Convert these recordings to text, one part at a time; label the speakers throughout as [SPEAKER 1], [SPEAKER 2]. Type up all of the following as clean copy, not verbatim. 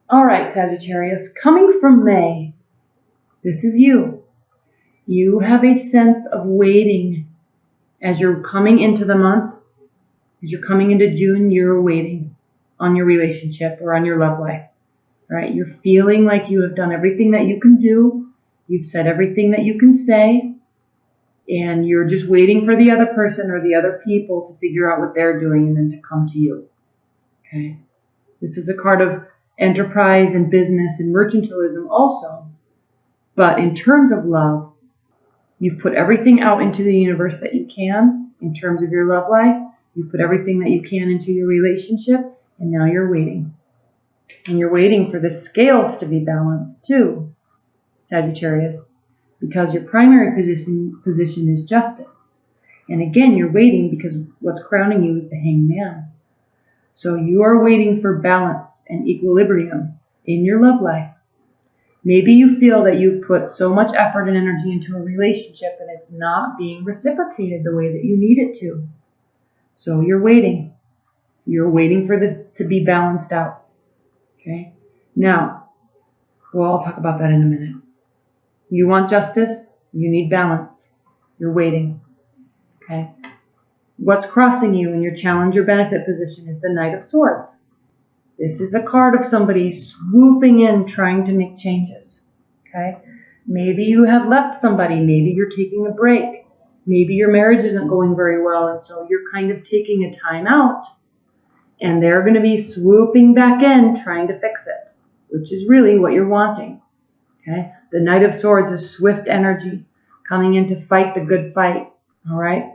[SPEAKER 1] All right, Sagittarius, coming from May, this is you. You have a sense of waiting as you're coming into the month. As you're coming into June, you're waiting on your relationship or on your love life. All right, you're feeling like you have done everything that you can do. You've said everything that you can say. And you're just waiting for the other person or the other people to figure out what they're doing and then to come to you. Okay? This is a card of enterprise and business and mercantilism also. But in terms of love, you've put everything out into the universe that you can in terms of your love life. You've put everything that you can into your relationship, and now you're waiting. And you're waiting for the scales to be balanced too, Sagittarius, because your primary position is justice. And again, you're waiting because what's crowning you is the Hanged Man. So you are waiting for balance and equilibrium in your love life. Maybe you feel that you've put so much effort and energy into a relationship and it's not being reciprocated the way that you need it to. So you're waiting. You're waiting for this to be balanced out. Okay? Now, well, I'll talk about that in a minute. You want justice, you need balance. You're waiting. Okay? What's crossing you in your challenge or benefit position is the Knight of Swords. This is a card of somebody swooping in trying to make changes. Okay? Maybe you have left somebody, maybe you're taking a break. Maybe your marriage isn't going very well and so you're kind of taking a time out. And they're going to be swooping back in trying to fix it, which is really what you're wanting. Okay? The Knight of Swords is swift energy, coming in to fight the good fight. All right?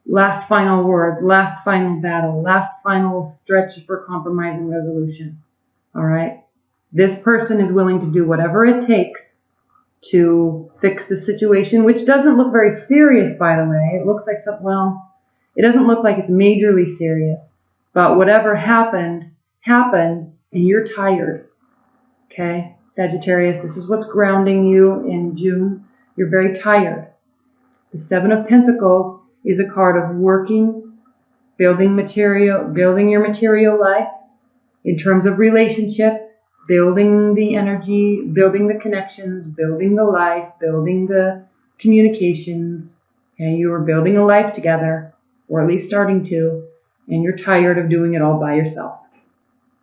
[SPEAKER 1] Last final words, last final battle, last final stretch for compromise and resolution. All right? This person is willing to do whatever it takes to fix the situation, which doesn't look very serious, by the way. It looks like it doesn't look like it's majorly serious. But whatever happened, happened, and you're tired. Okay? Sagittarius, this is what's grounding you in June. You're very tired. The Seven of Pentacles is a card of working, building your material life in terms of relationship, building the energy, building the connections, building the life, building the communications. Okay? You are building a life together, or at least starting to, and you're tired of doing it all by yourself.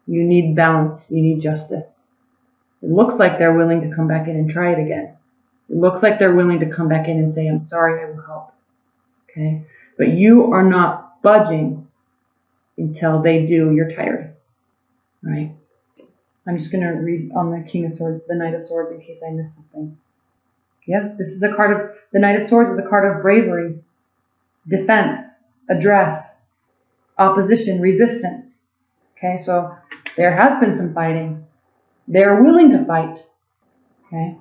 [SPEAKER 1] You need balance. You need justice. It looks like they're willing to come back in and try it again. It looks like they're willing to come back in and say, I'm sorry, I will help. Okay? But you are not budging until they do. You're tired. All right? I'm just going to read on the King of Swords, the Knight of Swords, in case I missed something. Yeah, this is a card of, the Knight of Swords is a card of bravery, defense, address, opposition, resistance. Okay, so there has been some fighting. They're willing to fight. Okay?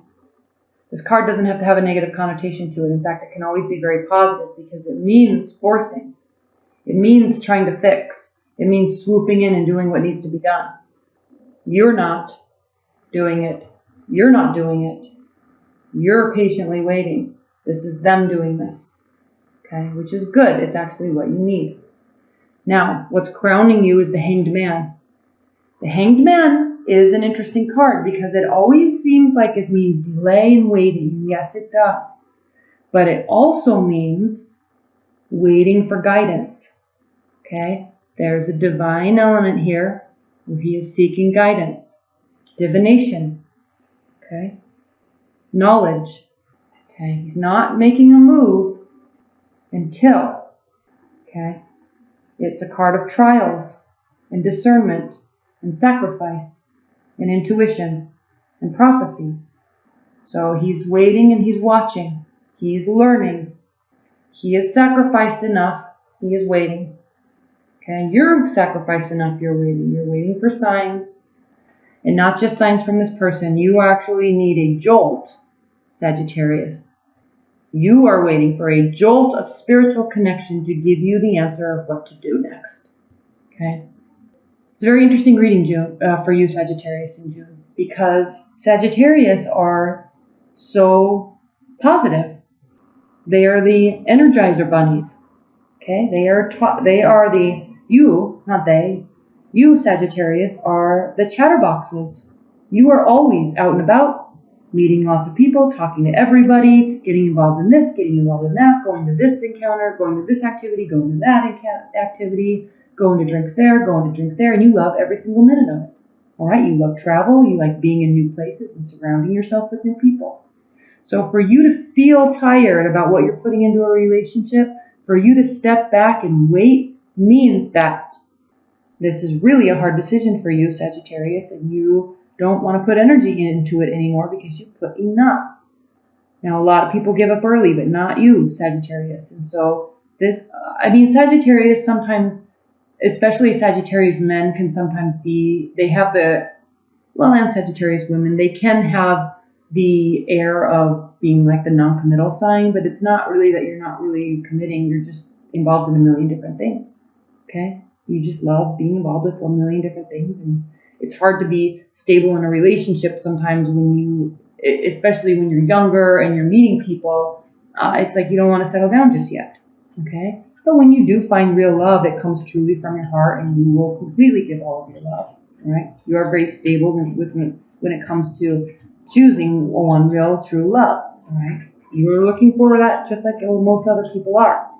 [SPEAKER 1] This card doesn't have to have a negative connotation to it. In fact, it can always be very positive because it means forcing. It means trying to fix. It means swooping in and doing what needs to be done. You're not doing it. You're not doing it. You're patiently waiting. This is them doing this. Okay? Which is good. It's actually what you need. Now, what's crowning you is the Hanged Man. The Hanged Man is an interesting card because it always seems like it means delay and waiting. Yes, it does. But it also means waiting for guidance. Okay? There's a divine element here where he is seeking guidance. Divination. Okay? Knowledge. Okay? He's not making a move until. Okay? It's a card of trials and discernment and sacrifice and intuition and prophecy. So he's waiting and he's watching. He's learning. He has sacrificed enough. He is waiting. Okay, you're sacrificed enough. You're waiting. You're waiting for signs. And not just signs from this person. You actually need a jolt, Sagittarius. You are waiting for a jolt of spiritual connection to give you the answer of what to do next. Okay? It's a very interesting reading, June, for you, Sagittarius, in June, because Sagittarius are so positive. They are the Energizer bunnies. Okay, you, Sagittarius, are the chatterboxes. You are always out and about, meeting lots of people, talking to everybody, getting involved in this, getting involved in that, going to this encounter, going to this activity, going to that activity, going to drinks there, and you love every single minute of it. All right, you love travel, you like being in new places and surrounding yourself with new people. So for you to feel tired about what you're putting into a relationship, for you to step back and wait, means that this is really a hard decision for you, Sagittarius, and you don't want to put energy into it anymore because you've put enough. Now, a lot of people give up early, but not you, Sagittarius. And so Sagittarius sometimes, especially Sagittarius men, can sometimes be, and Sagittarius women, they can have the air of being like the non-committal sign, but it's not really that you're not really committing, you're just involved in a million different things, okay? You just love being involved with a million different things, and it's hard to be stable in a relationship sometimes especially when you're younger and you're meeting people, it's like you don't want to settle down just yet, okay? But when you do find real love, it comes truly from your heart, and you will completely give all of your love, all right? You are very stable when it comes to choosing one real, true love, all right? You're looking for that just like most other people are.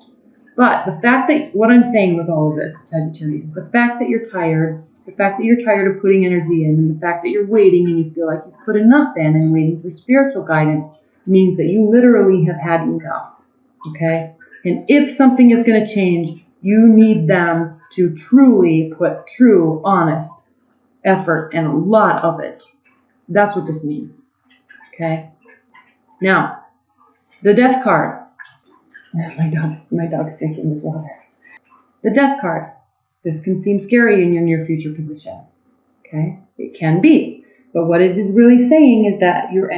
[SPEAKER 1] But the fact that, what I'm saying with all of this, Sagittarius, the fact that you're tired of putting energy in, and the fact that you're waiting and you feel like you've put enough in and waiting for spiritual guidance means that you literally have had enough, okay? And if something is going to change, you need them to truly put true, honest effort and a lot of it. That's what this means, okay? Now, the Death card. My dog's drinking this water. The Death card. This can seem scary in your near future position, okay? It can be. But what it is really saying is that you're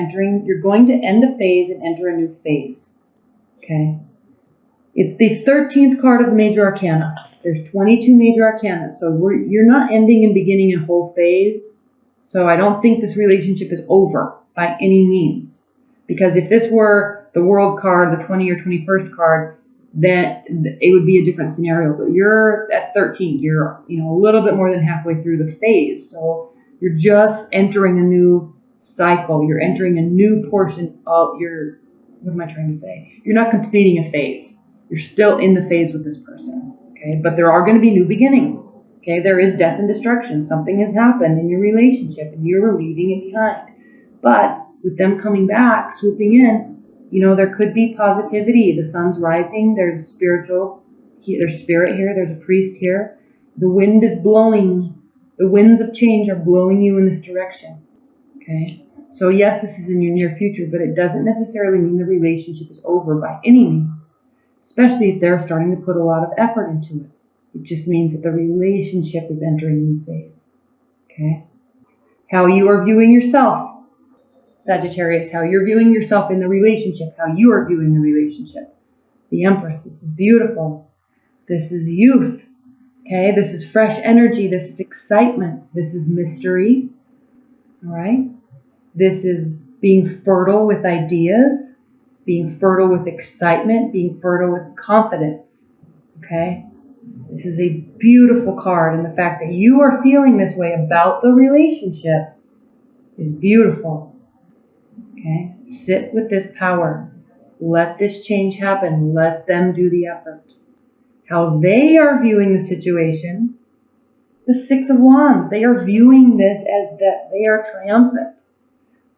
[SPEAKER 1] going to end a phase and enter a new phase, okay? It's the 13th card of the Major Arcana. There's 22 Major Arcana, so you're not ending and beginning a whole phase. So I don't think this relationship is over by any means. Because if this were the World card, the 20 or 21st card, then it would be a different scenario. But you're at 13. You're a little bit more than halfway through the phase. So you're just entering a new cycle. You're entering a new portion of your, what am I trying to say? You're not completing a phase. You're still in the phase with this person. Okay, but there are going to be new beginnings. Okay, there is death and destruction. Something has happened in your relationship and you're leaving it behind. But with them coming back, swooping in, there could be positivity. The sun's rising. There's spirit here. There's a priest here. The wind is blowing. The winds of change are blowing you in this direction. Okay, so yes, this is in your near future, but it doesn't necessarily mean the relationship is over by any means, especially if they're starting to put a lot of effort into it. It just means that the relationship is entering a new phase. Okay? How you are viewing yourself, Sagittarius, how you're viewing yourself in the relationship, how you are viewing the relationship. The Empress, this is beautiful. This is youth. Okay? This is fresh energy. This is excitement. This is mystery. All right? This is being fertile with ideas, being fertile with excitement, being fertile with confidence. Okay? This is a beautiful card, and the fact that you are feeling this way about the relationship is beautiful. Okay? Sit with this power. Let this change happen. Let them do the effort. How they are viewing the situation, the Six of Wands, they are viewing this as that they are triumphant.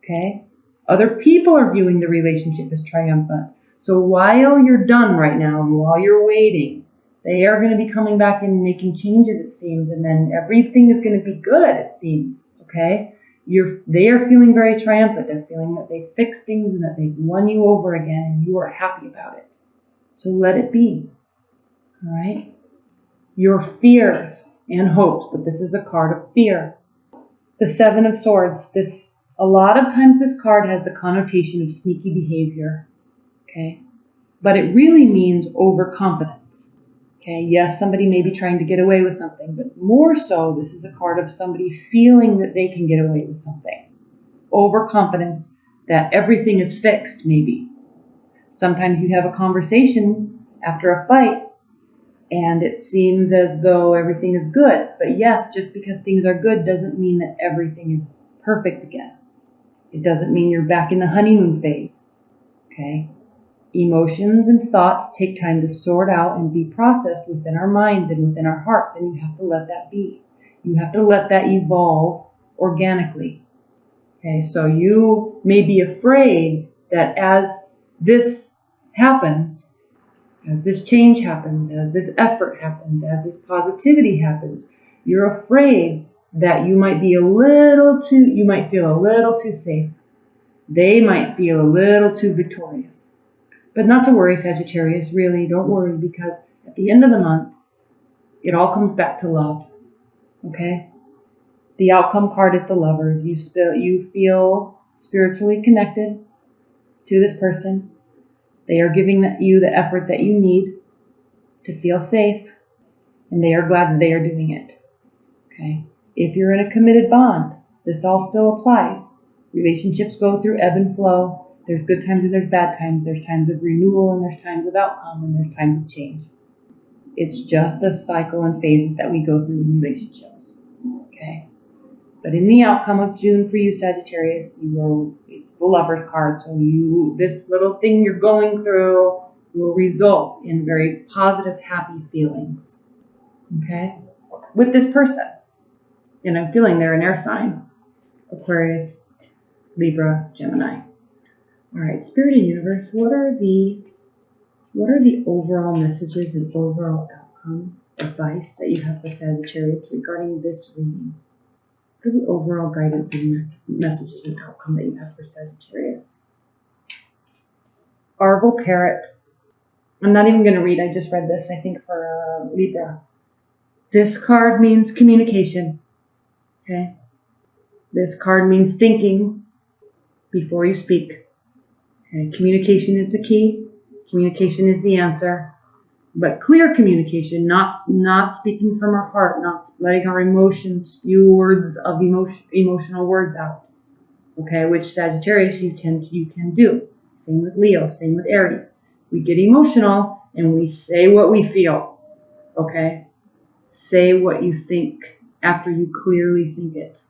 [SPEAKER 1] Okay? Other people are viewing the relationship as triumphant. So while you're done right now, and while you're waiting, they are going to be coming back and making changes, it seems, and then everything is going to be good, it seems. Okay? They are feeling very triumphant. They're feeling that they fixed things and that they've won you over again, and you are happy about it. So let it be. All right? Your fears and hopes, but this is a card of fear. The Seven of Swords. A lot of times this card has the connotation of sneaky behavior. Okay? But it really means overconfidence. Okay? Yes, somebody may be trying to get away with something, but more so, this is a card of somebody feeling that they can get away with something. Overconfidence that everything is fixed, maybe. Sometimes you have a conversation after a fight, and it seems as though everything is good. But yes, just because things are good doesn't mean that everything is perfect again. It doesn't mean you're back in the honeymoon phase. Okay? Emotions and thoughts take time to sort out and be processed within our minds and within our hearts, and you have to let that be. You have to let that evolve organically. Okay, so you may be afraid that as this happens, as this change happens, as this effort happens, as this positivity happens, you're afraid that you might feel a little too safe. They might feel a little too victorious. But not to worry, Sagittarius, really, don't worry, because at the end of the month, it all comes back to love. Okay? The outcome card is the Lovers. You feel spiritually connected to this person. They are giving you the effort that you need to feel safe, and they are glad that they are doing it. Okay? If you're in a committed bond, this all still applies. Relationships go through ebb and flow. There's good times and there's bad times. There's times of renewal and there's times of outcome and there's times of change. It's just the cycle and phases that we go through in relationships. Okay? But in the outcome of June for you, Sagittarius, it's the Lover's card. So this little thing you're going through will result in very positive, happy feelings. Okay? With this person. And I'm feeling they're an air sign. Aquarius, Libra, Gemini. All right, Spirit and Universe, what are the overall messages and overall outcome advice that you have for Sagittarius regarding this reading? What are the overall guidance and messages and outcome that you have for Sagittarius? Arval Parrot. I'm not even going to read. I just read this, I think, for Libra. This card means communication. Okay? This card means thinking before you speak. Okay? Communication is the key. Communication is the answer. But clear communication, not speaking from our heart, not letting our emotions spew words of emotional words out. Okay, which Sagittarius you can do. Same with Leo, same with Aries. We get emotional and we say what we feel. Okay? Say what you think after you clearly think it.